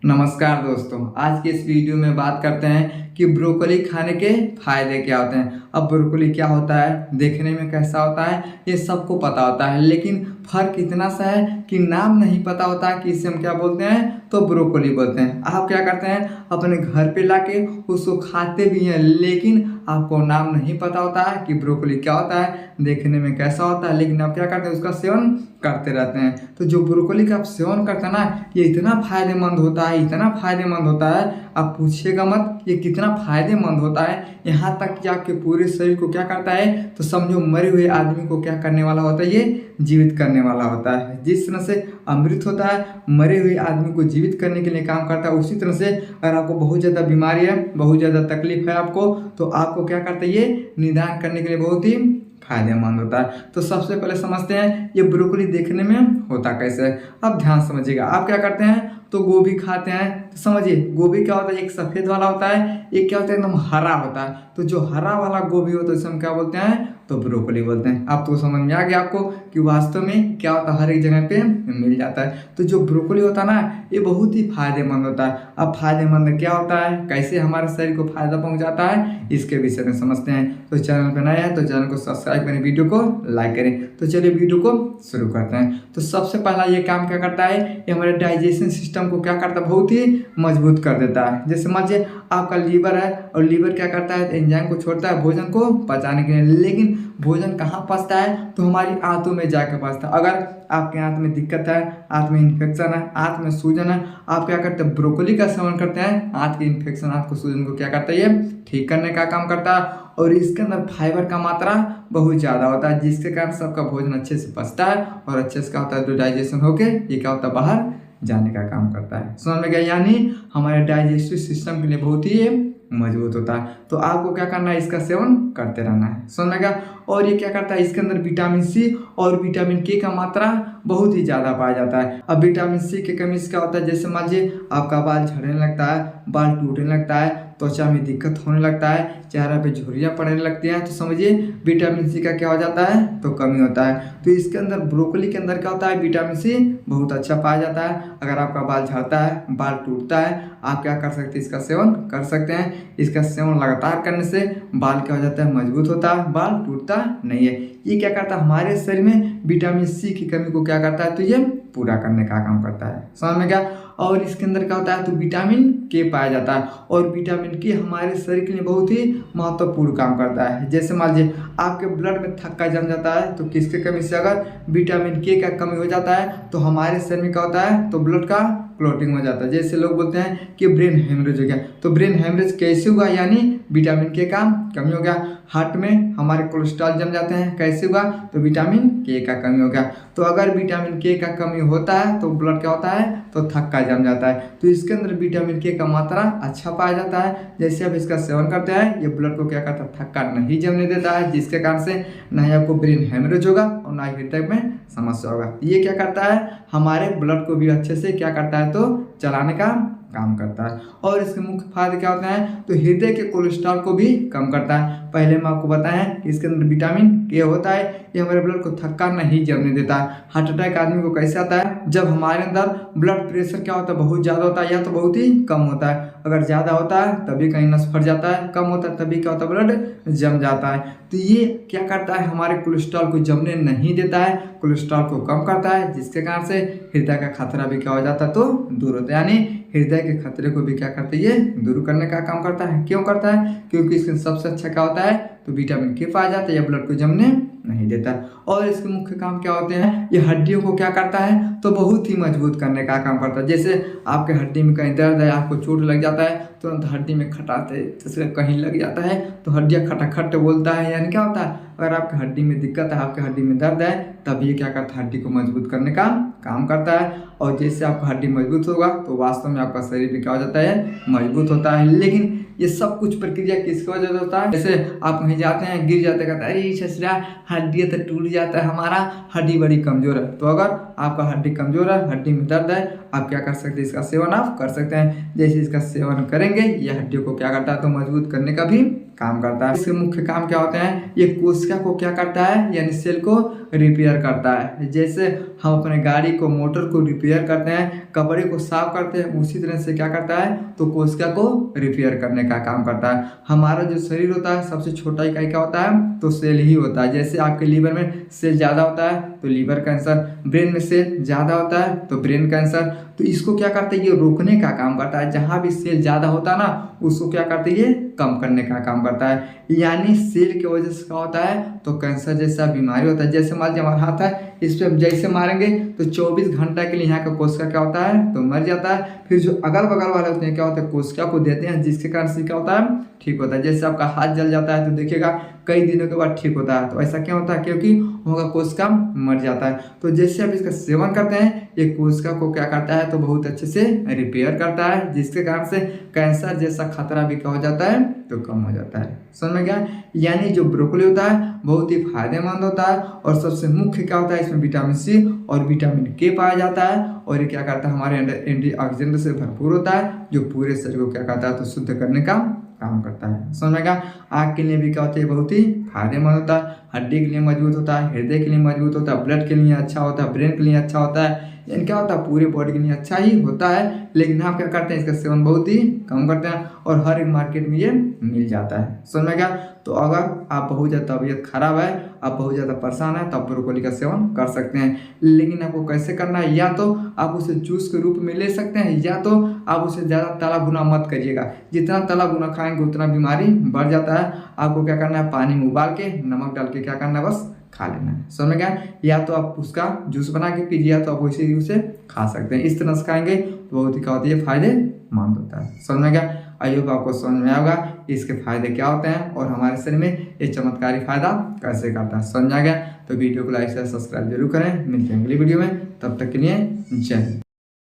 नमस्कार दोस्तों, आज के इस वीडियो में बात करते हैं कि ब्रोकली खाने के फायदे क्या होते हैं। अब ब्रोकली क्या होता है, देखने में कैसा होता है, ये सबको पता होता है, लेकिन फर्क इतना सा है कि नाम नहीं पता होता कि इसे हम क्या बोलते हैं, तो ब्रोकली बोलते हैं। आप क्या करते हैं, अपने घर पे लाके उसको खाते भी हैं, लेकिन आपको नाम नहीं पता होता है कि ब्रोकली क्या होता है, देखने में कैसा होता है, लेकिन आप क्या करते हैं, उसका सेवन करते रहते हैं। तो जो ब्रोकली का आप सेवन करते हैं ना, ये इतना फायदेमंद होता है, इतना फायदेमंद होता है, आप पूछिएगा मत ये कितना फायदेमंद होता है। यहाँ तक कि आपके पूरे शरीर को क्या करता है, तो समझो मरे हुए आदमी को क्या करने वाला होता है, ये जीवित करने वाला होता है। जिस तरह से अमृत होता है, मरे हुए आदमी को जीवित करने के लिए काम करता है, उसी तरह से अगर आपको बहुत ज़्यादा बीमारी है, बहुत ज़्यादा तकलीफ है आपको, तो आपको क्या करता है, ये निदान करने के लिए बहुत ही फायदेमंद होता है। तो सबसे पहले समझते हैं ये ब्रोकली देखने में होता कैसे है। अब ध्यान समझिएगा, आप क्या करते हैं, तो गोभी खाते हैं, तो समझिए गोभी क्या होता है, एक सफ़ेद वाला होता है, एक क्या होता है, एकदम हरा होता है। तो जो हरा वाला गोभी होता है उसे हम क्या बोलते हैं, तो ब्रोकली बोलते हैं। अब तो समझ में आ गया आपको कि वास्तव में क्या होता है, हर एक जगह पे मिल जाता है। तो जो ब्रोकली होता है ना, ये बहुत ही फायदेमंद होता है। अब फायदेमंद क्या होता है, कैसे हमारे शरीर को फायदा पहुंचाता है, इसके विषय में समझते हैं। तो चैनल पर नया है तो चैनल को सब्सक्राइब करें, वीडियो को लाइक करें। तो चलिए वीडियो को शुरू करते हैं। तो सबसे पहला ये काम क्या करता है, ये हमारे डाइजेशन सिस्टम को क्या करता है, बहुत ही मजबूत कर देता है। जैसे समझिए आपका लीवर है, और लीवर क्या करता है, एंजाइम को छोड़ता है भोजन को पचाने के लिए, लेकिन भोजन कहाँ पचता है, तो हमारी आंतों में जाकर पचता है। अगर आपके आंत में दिक्कत है, आंत में इन्फेक्शन है, आंत में सूजन है, आप क्या करते हैं, ब्रोकली का सेवन करते हैं, आंत के इन्फेक्शन, आंत को सूजन को क्या करता है, ये ठीक करने का काम करता है। और इसके अंदर फाइबर का मात्रा बहुत ज़्यादा होता है, जिसके कारण सबका भोजन अच्छे से पचता है, और अच्छे से क्या होता है, तो डाइजेशन होके ये क्या होता है, बाहर जाने का काम करता है। समझ में गया, यानी हमारे डाइजेस्टिव सिस्टम के लिए बहुत ही मजबूत होता है। तो आपको क्या करना है, इसका सेवन करते रहना है। समझ में गया। और ये क्या करता है, इसके अंदर विटामिन सी और विटामिन के का मात्रा बहुत ही ज़्यादा पाया जाता है। अब विटामिन सी की कमी से क्या होता है, जैसे मान लीजिए आपका बाल झड़ने लगता है, बाल टूटने लगता है, त्वचा में दिक्कत होने लगता है, चेहरा पे झुर्रियाँ पड़ने लगती हैं, तो समझिए विटामिन सी का क्या हो जाता है, तो कमी होता है। तो इसके अंदर ब्रोकली के अंदर क्या होता है, विटामिन सी बहुत अच्छा पाया जाता है। अगर आपका बाल झड़ता है, बाल टूटता है, आप क्या कर सकते हैं, इसका सेवन कर सकते हैं। इसका सेवन लगातार करने से बाल क्या हो जाता है, मजबूत होता है, बाल टूटता नहीं है। ये क्या करता है, हमारे शरीर में विटामिन सी की कमी को क्या करता है, तो ये पूरा करने का काम करता है। समझ में क्या। और इसके अंदर क्या होता है, तो विटामिन के पाया जाता है, और विटामिन के हमारे शरीर के लिए बहुत ही महत्वपूर्ण काम करता है। जैसे मान लीजिए आपके ब्लड में थक्का जम जाता है, तो किसके कमी से, अगर विटामिन के का कमी हो जाता है, तो हमारे शरीर में क्या होता है, तो ब्लड का क्लॉटिंग हो जाता है। जैसे लोग बोलते हैं कि ब्रेन हेमरेज हो गया, तो ब्रेन हेमरेज कैसे हुआ, यानी विटामिन के का कमी हो गया। हार्ट में हमारे कोलेस्ट्रॉल जम जाते हैं, कैसे हुआ, तो विटामिन के का कमी हो गया। तो अगर विटामिन के का कमी होता है तो ब्लड क्या होता है, तो थक्का जम जाता है। तो इसके अंदर विटामिन के का मात्रा अच्छा पाया जाता है। जैसे आप इसका सेवन करते हैं, ये ब्लड को क्या करता है, थक्का नहीं जमने देता है, जिसके कारण से ना ही आपको ब्रेन हेमरेज होगा और ना ही हृदय में समस्या होगा। ये क्या करता है, हमारे ब्लड को भी अच्छे से क्या करता है, तो चलाने का काम करता है। और इसके मुख्य फायदे क्या होते हैं, तो हृदय के कोलेस्ट्रॉल को भी कम करता है। पहले मैं आपको बताया कि इसके अंदर विटामिन के होता है, ये हमारे ब्लड को थक्का नहीं जमने देता है। हार्ट अटैक आदमी को कैसे आता है, जब हमारे अंदर ब्लड प्रेशर क्या होता है, बहुत ज़्यादा होता है, या तो बहुत ही कम होता है। अगर ज़्यादा होता है तभी कहीं नस फट जाता है, कम होता है तभी क्या होता है, ब्लड जम जाता है। तो ये क्या करता है, हमारे कोलेस्ट्रॉल को जमने नहीं देता है, कोलेस्ट्रॉल को कम करता है, जिसके कारण से हृदय का खतरा भी क्या हो जाता है, तो दूर होता है। यानी हृदय के खतरे को भी क्या करते हैं, ये दूर करने का काम करता है। क्यों करता है, क्योंकि इसके सबसे अच्छा क्या होता है, तो विटामिन के पाया जाता है, या ब्लड को जमने नहीं देता। और इसके मुख्य काम क्या होते हैं, ये हड्डियों को क्या करता है, तो बहुत ही मजबूत करने का काम करता है। जैसे आपके हड्डी में कहीं दर्द है, आपको चोट लग जाता है, तुरंत हड्डी में खटाते जैसे कहीं लग जाता है, तो हड्डियाँ खटाखट बोलता है। यानी क्या होता है, अगर आपकी हड्डी में दिक्कत है, आपके हड्डी में दर्द है, तब ये क्या करता है, हड्डी को मजबूत करने का काम करता है। और जैसे आपका हड्डी मजबूत होगा, तो वास्तव में आपका शरीर भी क्या हो जाता है, मजबूत होता है। लेकिन ये सब कुछ प्रक्रिया किसकी वजह से होता है, जैसे आप कहीं जाते हैं, गिर जाते, कहते हैं अरे ससुरा हड्डी तो टूट जाता है, हमारा हड्डी बड़ी कमजोर है। तो अगर आपका हड्डी कमजोर है, हड्डी में दर्द है, आप क्या कर सकते हैं, इसका सेवन आप कर सकते हैं। जैसे इसका सेवन करेंगे ये हड्डियों को क्या करता है, तो मजबूत करने का भी काम करता है। इसके मुख्य काम क्या होते हैं, ये कोशिका को क्या करता है, यानी सेल को रिपेयर करता है। जैसे हम अपने गाड़ी को, मोटर को रिपेयर करते हैं, कपड़े को साफ करते हैं, उसी तरह से क्या करता है, तो कोशिका को रिपेयर करने का काम करता है। हमारा जो शरीर होता है सबसे छोटा इकाई क्या होता है, तो सेल ही होता है। जैसे आपके लीवर में सेल ज़्यादा होता है तो लीवर कैंसर, ब्रेन में सेल ज़्यादा होता है तो ब्रेन कैंसर। तो इसको क्या करते हैं, ये रोकने का काम करता है। जहाँ भी सेल ज़्यादा होता है ना, उसको क्या करते हैं, ये कम करने का काम करता है। यानी सेल की वजह से क्या होता है, तो कैंसर जैसा बीमारी होता है। जैसे मान लीजिए हमारा हाथ है, इस पर जैसे मारेंगे तो 24 घंटा के लिए यहाँ का कोशिका क्या होता है, तो मर जाता है। फिर जो अगल बगल वाले होते हैं क्या होता है, कोशिका को देते हैं, जिसके कारण से क्या होता है, ठीक होता है। जैसे आपका हाथ जल जाता है तो देखिएगा कई दिनों के बाद ठीक होता है। तो ऐसा क्या होता है, क्योंकि वहाँ का कोशिका मर जाता है। तो जैसे आप इसका सेवन करते हैं, ये कोशिका को क्या करता है, तो बहुत अच्छे से रिपेयर करता है, जिसके कारण से कैंसर जैसा खतरा भी क्या हो जाता है, तो कम हो जाता है। समझ में गया। यानी जो ब्रोकली होता है बहुत ही फायदेमंद होता है, और सबसे मुख्य क्या होता है, इसमें विटामिन सी और विटामिन के पाया जाता है। और ये क्या करता है, हमारे अंदर एंटीऑक्सीडेंट से भरपूर होता है, जो पूरे शरीर को क्या करता है, तो शुद्ध करने का काम करता है। समझेगा। आँख के लिए भी क्या होता है, बहुत ही फायदेमंद होता है, हड्डी के लिए मजबूत होता है, हृदय के लिए मजबूत होता है, ब्लड के लिए अच्छा होता है, ब्रेन के लिए अच्छा होता है। यानी क्या होता है, पूरी बॉडी के लिए अच्छा ही होता है। लेकिन आप क्या करते हैं, इसका सेवन बहुत ही कम करते हैं, और हर एक मार्केट में ये मिल जाता है। समझ में गया। तो अगर आप बहुत ज़्यादा तबीयत खराब है, आप बहुत ज़्यादा परेशान है, तो आप ब्रोकली का सेवन कर सकते हैं। लेकिन आपको कैसे करना है, या तो आप उसे जूस के रूप में ले सकते हैं, या तो आप उसे ज़्यादा तला भुना मत करिएगा। जितना तला भुना खाएंगे उतना बीमारी बढ़ जाता है। आपको क्या करना है, पानी में उबाल के नमक डाल के क्या करना है, बस खा लेना है। समझ में गया। या तो आप उसका जूस बना के पीजिए, या तो आप वैसे ही उसे खा सकते हैं। इस तरह से खाएंगे तो बहुत ही क्या होती है, फायदेमंद होता है। समझ में गया। आई होप आपको समझ में आएगा इसके फायदे क्या होते हैं, और हमारे शरीर में ये चमत्कारी फायदा कैसे करता है। समझ आ गया तो वीडियो को लाइक शेयर सब्सक्राइब जरूर करें। मिलते हैं अगली वीडियो में, तब तक के लिए जय हिंद।